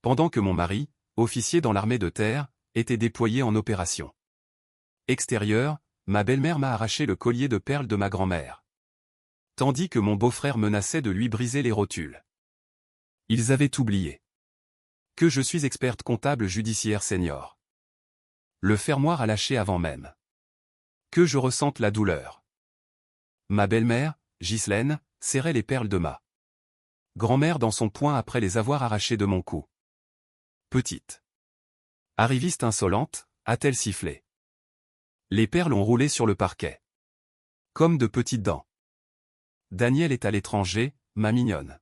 pendant que mon mari, officier dans l'armée de terre, était déployé en opération. Extérieur, ma belle-mère m'a arraché le collier de perles de ma grand-mère. Tandis que mon beau-frère menaçait de lui briser les rotules. Ils avaient oublié que je suis experte comptable judiciaire senior. Le fermoir a lâché avant même que je ressente la douleur. Ma belle-mère, Ghislaine, serrait les perles de ma grand-mère dans son poing après les avoir arrachées de mon cou. Petite arriviste insolente, a-t-elle sifflé. Les perles ont roulé sur le parquet. Comme de petites dents. Daniel est à l'étranger, ma mignonne.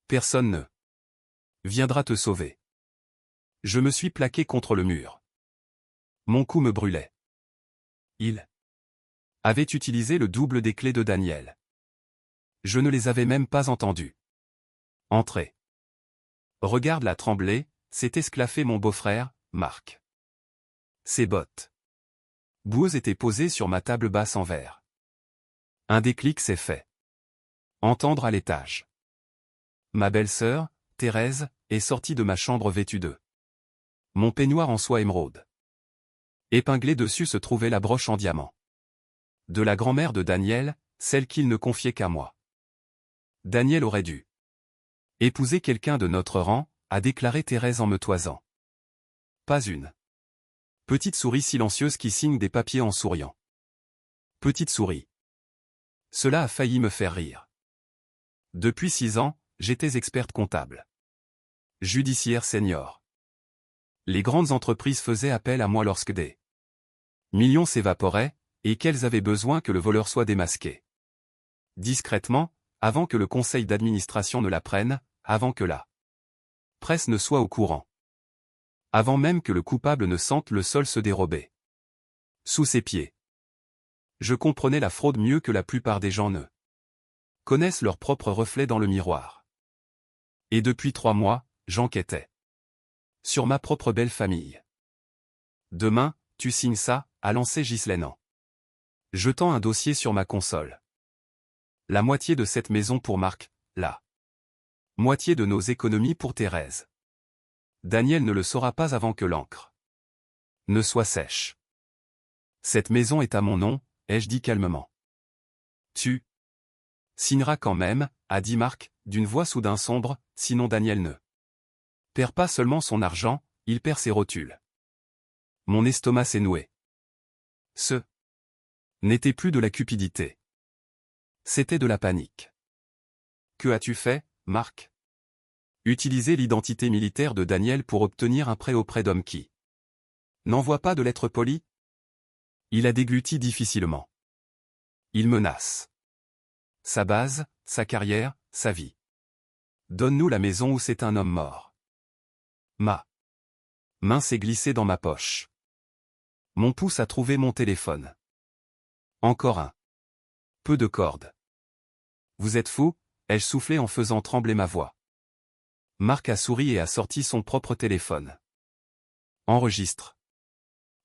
Personne ne viendra te sauver. Je me suis plaqué contre le mur. Mon cou me brûlait. Il avait utilisé le double des clés de Daniel. Je ne les avais même pas entendues. Entrez. Regarde la tremblée, s'est esclaffé mon beau-frère, Marc. Ses bottes boueuses étaient posées sur ma table basse en verre. Un déclic s'est fait entendre à l'étage. Ma belle-sœur, Thérèse, est sortie de ma chambre vêtue de mon peignoir en soie émeraude. Épinglée dessus se trouvait la broche en diamant de la grand-mère de Daniel, celle qu'il ne confiait qu'à moi. Daniel aurait dû épouser quelqu'un de notre rang, a déclaré Thérèse en me toisant. Pas une petite souris silencieuse qui signe des papiers en souriant. Petite souris. Cela a failli me faire rire. Depuis 6 ans, j'étais experte comptable. Judiciaire senior. Les grandes entreprises faisaient appel à moi lorsque des millions s'évaporaient, et qu'elles avaient besoin que le voleur soit démasqué. Discrètement, avant que le conseil d'administration ne l'apprenne, avant que la presse ne soit au courant. Avant même que le coupable ne sente le sol se dérober sous ses pieds. Je comprenais la fraude mieux que la plupart des gens ne connaissent leur propre reflet dans le miroir. Et depuis 3 mois, j'enquêtais sur ma propre belle famille. Demain, tu signes ça, a lancé Ghislaine en jetant un dossier sur ma console. La moitié de cette maison pour Marc, la moitié de nos économies pour Thérèse. Daniel ne le saura pas avant que l'encre ne soit sèche. Cette maison est à mon nom, ai-je dit calmement. Tu signeras quand même, a dit Marc, d'une voix soudain sombre, sinon Daniel ne perd pas seulement son argent, il perd ses rotules. Mon estomac s'est noué. Ce n'était plus de la cupidité. C'était de la panique. Que as-tu fait, Marc? Utiliser l'identité militaire de Daniel pour obtenir un prêt auprès d'hommes qui n'envoient pas de lettres polies? Il a dégluti difficilement. Il menace sa base, sa carrière, sa vie. Donne-nous la maison où c'est un homme mort. Ma main s'est glissée dans ma poche. Mon pouce a trouvé mon téléphone. Encore un peu de corde. Vous êtes fou, ai-je soufflé en faisant trembler ma voix. Marc a souri et a sorti son propre téléphone. Enregistre.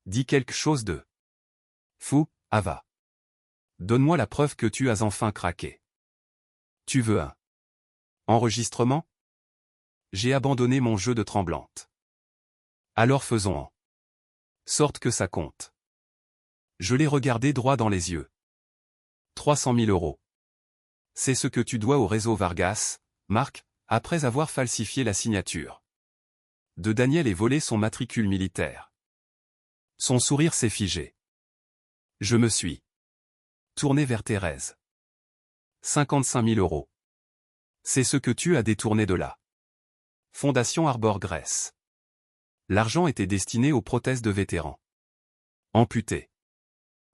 Dis quelque chose de fou, Ava. Donne-moi la preuve que tu as enfin craqué. Tu veux un enregistrement? J'ai abandonné mon jeu de tremblante. Alors faisons en sorte que ça compte. Je l'ai regardé droit dans les yeux. 300 000 €. C'est ce que tu dois au réseau Vargas, Marc, après avoir falsifié la signature de Daniel et volé son matricule militaire. Son sourire s'est figé. Je me suis tourné vers Thérèse. 55 000 €. C'est ce que tu as détourné de la Fondation Arbor Grèce. L'argent était destiné aux prothèses de vétérans amputés.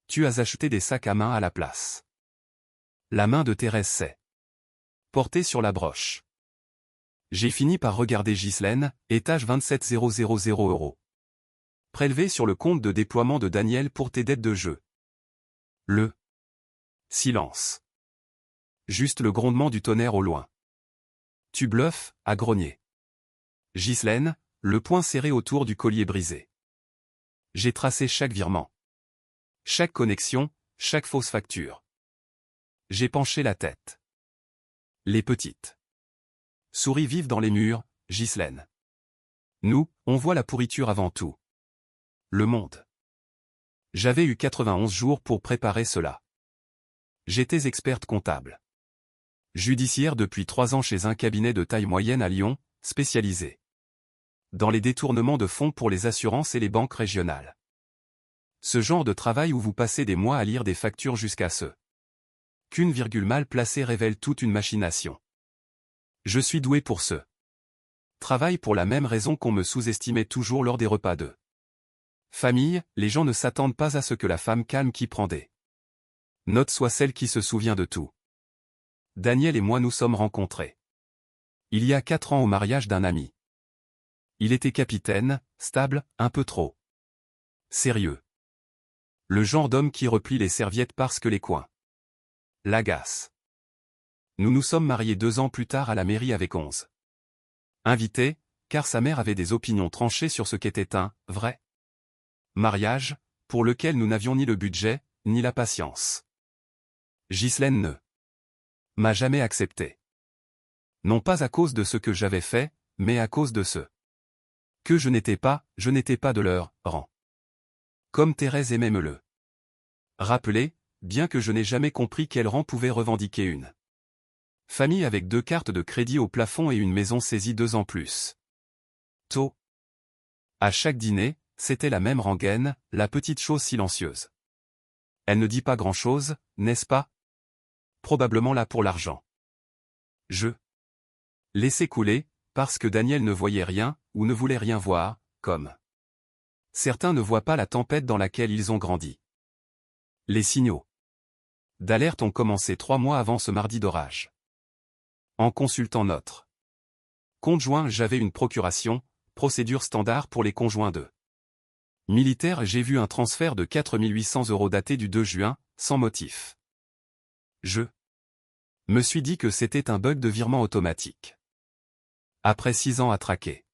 Tu as acheté des sacs à main à la place. La main de Thérèse s'est portée sur la broche. J'ai fini par regarder Ghislaine, étage 27 000 €. Prélevé sur le compte de déploiement de Daniel pour tes dettes de jeu. Le silence. Juste le grondement du tonnerre au loin. Tu bluffes, a grogné Ghislaine, le poing serré autour du collier brisé. J'ai tracé chaque virement. Chaque connexion, chaque fausse facture. J'ai penché la tête. Les petites souris vivent dans les murs, Ghislaine. Nous, on voit la pourriture avant tout. Le monde. J'avais eu 91 jours pour préparer cela. J'étais experte comptable. Judiciaire depuis 3 ans chez un cabinet de taille moyenne à Lyon, spécialisé dans les détournements de fonds pour les assurances et les banques régionales. Ce genre de travail où vous passez des mois à lire des factures jusqu'à ce qu'une virgule mal placée révèle toute une machination. Je suis doué pour ce travail pour la même raison qu'on me sous-estimait toujours lors des repas de famille, les gens ne s'attendent pas à ce que la femme calme qui prend des notes soit celle qui se souvient de tout. Daniel et moi nous sommes rencontrés il y a 4 ans au mariage d'un ami. Il était capitaine, stable, un peu trop sérieux. Le genre d'homme qui replie les serviettes parce que les coins l'agacent. Nous nous sommes mariés 2 ans plus tard à la mairie avec 11 invités, car sa mère avait des opinions tranchées sur ce qu'était un vrai mariage, pour lequel nous n'avions ni le budget, ni la patience. Ghislaine ne m'a jamais accepté. Non pas à cause de ce que j'avais fait, mais à cause de ce que je n'étais pas de leur rang. Comme Thérèse aimait me le rappeler, bien que je n'ai jamais compris quel rang pouvait revendiquer une famille avec 2 cartes de crédit au plafond et une maison saisie 2 ans plus tôt. À chaque dîner, c'était la même rengaine, la petite chose silencieuse. Elle ne dit pas grand-chose, n'est-ce pas? Probablement là pour l'argent. Je laissais couler, parce que Daniel ne voyait rien, ou ne voulait rien voir, comme certains ne voient pas la tempête dans laquelle ils ont grandi. Les signaux d'alerte ont commencé 3 mois avant ce mardi d'orage. En consultant notre conjoint, j'avais une procuration, procédure standard pour les conjoints de militaires. J'ai vu un transfert de 4 800 € daté du 2 juin, sans motif. Je me suis dit que c'était un bug de virement automatique. Après 6 ans à traquer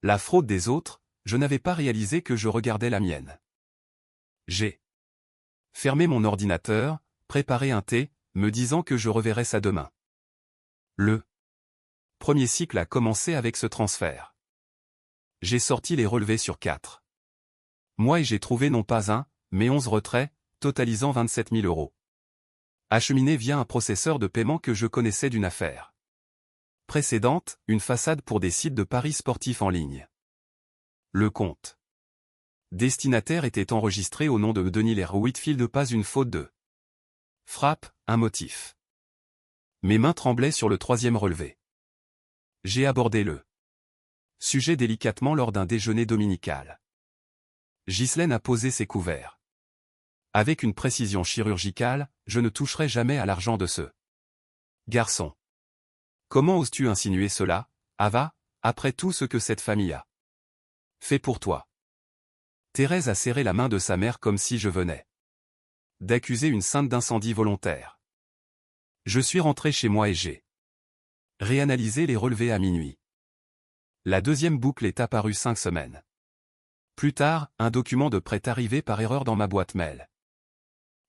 la fraude des autres, je n'avais pas réalisé que je regardais la mienne. J'ai fermé mon ordinateur, préparé un thé, me disant que je reverrais ça demain. Le premier cycle a commencé avec ce transfert. J'ai sorti les relevés sur 4 mois et j'ai trouvé non pas un, mais 11 retraits, totalisant 27 000 €. Acheminés via un processeur de paiement que je connaissais d'une affaire précédente, une façade pour des sites de paris sportifs en ligne. Le compte destinataire était enregistré au nom de Denis Lair Whitfield, pas une faute de frappe, un motif. Mes mains tremblaient sur le 3e relevé. J'ai abordé le sujet délicatement lors d'un déjeuner dominical. Ghislaine a posé ses couverts. Avec une précision chirurgicale, je ne toucherai jamais à l'argent de ce garçon. Comment oses-tu insinuer cela, Ava, après tout ce que cette famille a fait pour toi? Thérèse a serré la main de sa mère comme si je venais d'accuser une sainte d'incendie volontaire. Je suis rentré chez moi et j'ai réanalysé les relevés à minuit. La 2e boucle est apparue 5 semaines plus tard, un document de prêt arrivé par erreur dans ma boîte mail.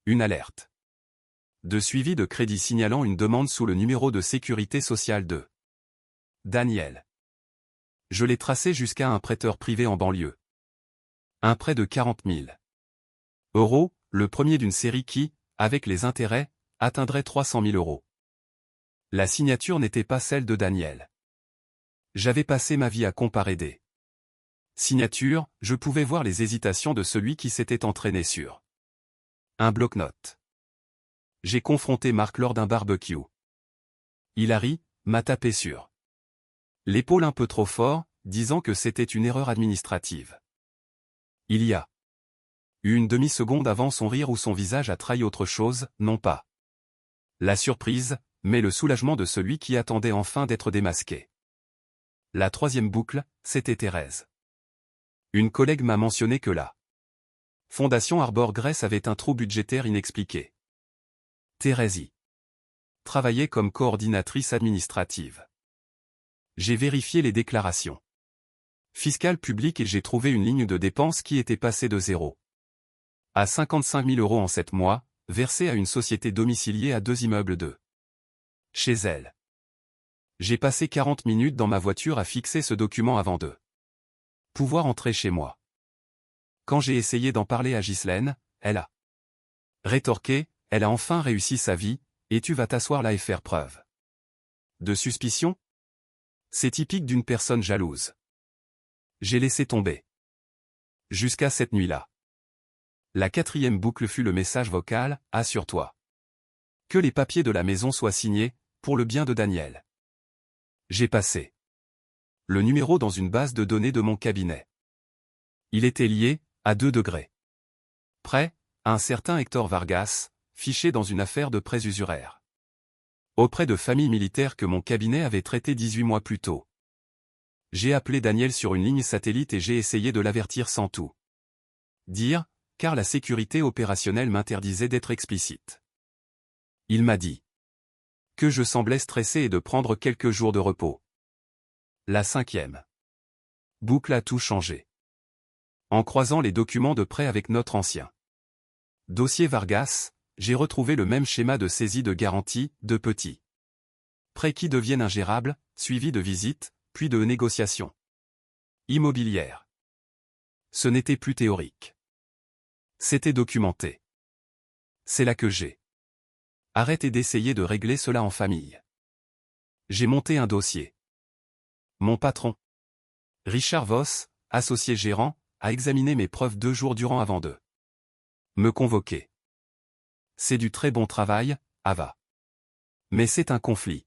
Une alerte de suivi de crédit signalant une demande sous le numéro de sécurité sociale de Daniel. Je l'ai tracé jusqu'à un prêteur privé en banlieue. Un prêt de 40 000 €, le premier d'une série qui, avec les intérêts, atteindrait 300 000 €. La signature n'était pas celle de Daniel. J'avais passé ma vie à comparer des signatures, je pouvais voir les hésitations de celui qui s'était entraîné sur un bloc-notes. J'ai confronté Marc lors d'un barbecue. Il a ri, m'a tapé sur l'épaule un peu trop fort, disant que c'était une erreur administrative. Il y a eu une demi-seconde avant son rire où son visage a trahi autre chose, non pas la surprise, mais le soulagement de celui qui attendait enfin d'être démasqué. La 3e boucle, c'était Thérèse. Une collègue m'a mentionné que la Fondation Arbor Grèce avait un trou budgétaire inexpliqué. Thérèse y travaillait comme coordinatrice administrative. J'ai vérifié les déclarations fiscales publiques et j'ai trouvé une ligne de dépenses qui était passée de 0 à 55 000 € en 7 mois, versée à une société domiciliée à 2 immeubles de chez elle. J'ai passé 40 minutes dans ma voiture à fixer ce document avant de pouvoir entrer chez moi. Quand j'ai essayé d'en parler à Ghislaine, elle a rétorqué, elle a enfin réussi sa vie, et tu vas t'asseoir là et faire preuve de suspicion? C'est typique d'une personne jalouse. J'ai laissé tomber. Jusqu'à cette nuit-là. La 4e boucle fut le message vocal, assure-toi que les papiers de la maison soient signés, pour le bien de Daniel. J'ai passé le numéro dans une base de données de mon cabinet. Il était lié, à 2 degrés près, à un certain Hector Vargas, fiché dans une affaire de prêts usuraires auprès de familles militaires que mon cabinet avait traitées 18 mois plus tôt. J'ai appelé Daniel sur une ligne satellite et j'ai essayé de l'avertir sans tout dire, car la sécurité opérationnelle m'interdisait d'être explicite. Il m'a dit que je semblais stressé et de prendre quelques jours de repos. La 5e boucle a tout changé. En croisant les documents de prêt avec notre ancien dossier Vargas, j'ai retrouvé le même schéma de saisie de garantie, de petits prêts qui deviennent ingérables, suivis de visites, puis de négociations immobilières. Ce n'était plus théorique. C'était documenté. C'est là que j'ai arrêté d'essayer de régler cela en famille. J'ai monté un dossier. Mon patron, Richard Voss, associé gérant, a examiné mes preuves 2 jours durant avant de me convoquer. C'est du très bon travail, Ava. Mais c'est un conflit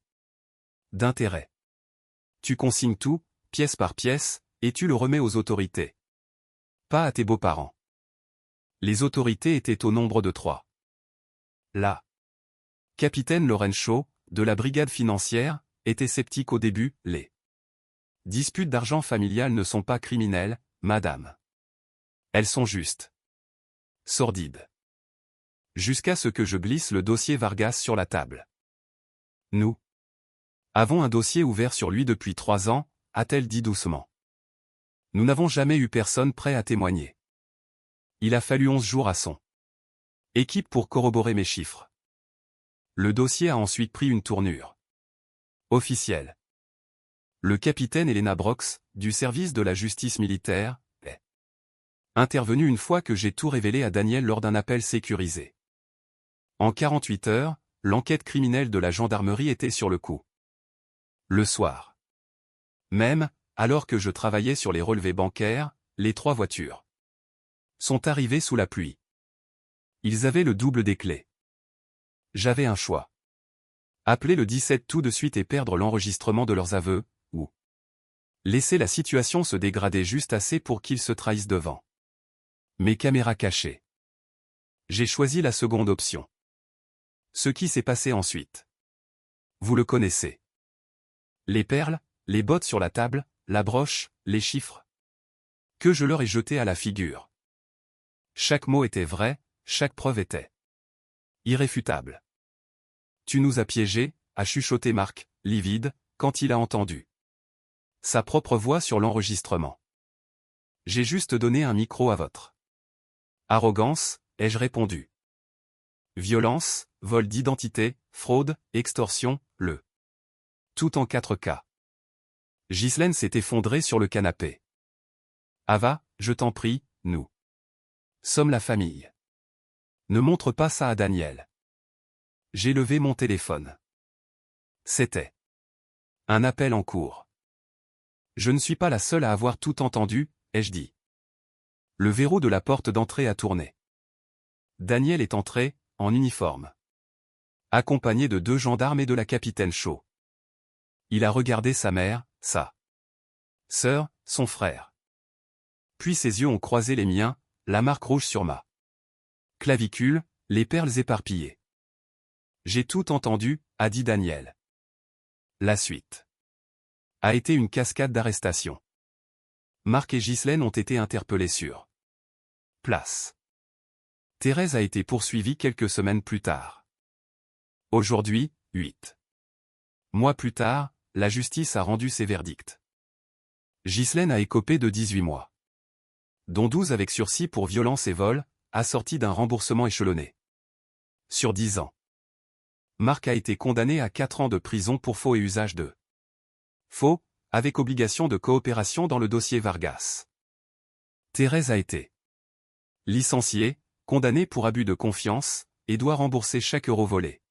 d'intérêts. Tu consignes tout, pièce par pièce, et tu le remets aux autorités. Pas à tes beaux-parents. Les autorités étaient au nombre de 3. La capitaine Lauren Shaw, de la brigade financière, était sceptique au début, les disputes d'argent familial ne sont pas criminelles, madame. Elles sont justes sordides. Jusqu'à ce que je glisse le dossier Vargas sur la table. Nous avons un dossier ouvert sur lui depuis 3 ans, a-t-elle dit doucement. Nous n'avons jamais eu personne prêt à témoigner. Il a fallu 11 jours à son équipe pour corroborer mes chiffres. Le dossier a ensuite pris une tournure officielle. Le capitaine Elena Brox, du service de la justice militaire, est intervenu une fois que j'ai tout révélé à Daniel lors d'un appel sécurisé. En 48 heures, l'enquête criminelle de la gendarmerie était sur le coup. Le soir même, alors que je travaillais sur les relevés bancaires, les 3 voitures sont arrivées sous la pluie. Ils avaient le double des clés. J'avais un choix. Appeler le 17 tout de suite et perdre l'enregistrement de leurs aveux, ou laisser la situation se dégrader juste assez pour qu'ils se trahissent devant mes caméras cachées. J'ai choisi la seconde option. Ce qui s'est passé ensuite. Vous le connaissez. Les perles, les bottes sur la table, la broche, les chiffres. Que je leur ai jeté à la figure. Chaque mot était vrai, chaque preuve était irréfutable. Tu nous as piégés, a chuchoté Marc, livide, quand il a entendu sa propre voix sur l'enregistrement. J'ai juste donné un micro à votre arrogance, ai-je répondu. Violence, vol d'identité, fraude, extorsion, le tout en 4 cas. Ghislaine s'est effondrée sur le canapé. Ava, je t'en prie, nous sommes la famille. Ne montre pas ça à Daniel. J'ai levé mon téléphone. C'était un appel en cours. Je ne suis pas la seule à avoir tout entendu, ai-je dit. Le verrou de la porte d'entrée a tourné. Daniel est entré, en uniforme, accompagné de 2 gendarmes et de la capitaine Shaw. Il a regardé sa mère, sa sœur, son frère. Puis ses yeux ont croisé les miens, la marque rouge sur ma clavicule, les perles éparpillées. J'ai tout entendu, a dit Daniel. La suite a été une cascade d'arrestations. Marc et Ghislaine ont été interpellés sur place. Thérèse a été poursuivie quelques semaines plus tard. Aujourd'hui, 8 mois plus tard, la justice a rendu ses verdicts. Ghislaine a écopé de 18 mois. Dont 12 avec sursis pour violence et vol, assorti d'un remboursement échelonné. Sur 10 ans. Marc a été condamné à 4 ans de prison pour faux et usage de faux, avec obligation de coopération dans le dossier Vargas. Thérèse a été licenciée, condamnée pour abus de confiance, et doit rembourser chaque euro volé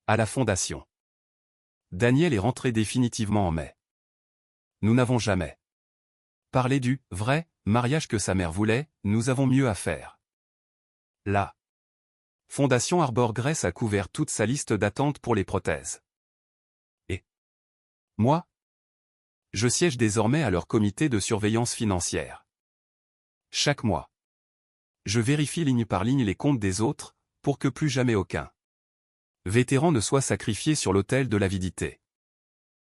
à la fondation. Daniel est rentré définitivement en mai. Nous n'avons jamais parlé du vrai mariage que sa mère voulait, nous avons mieux à faire. La Fondation Arbor Grace a couvert toute sa liste d'attente pour les prothèses. Et moi, je siège désormais à leur comité de surveillance financière. Chaque mois, je vérifie ligne par ligne les comptes des autres, pour que plus jamais aucun vétéran ne soit sacrifié sur l'autel de l'avidité.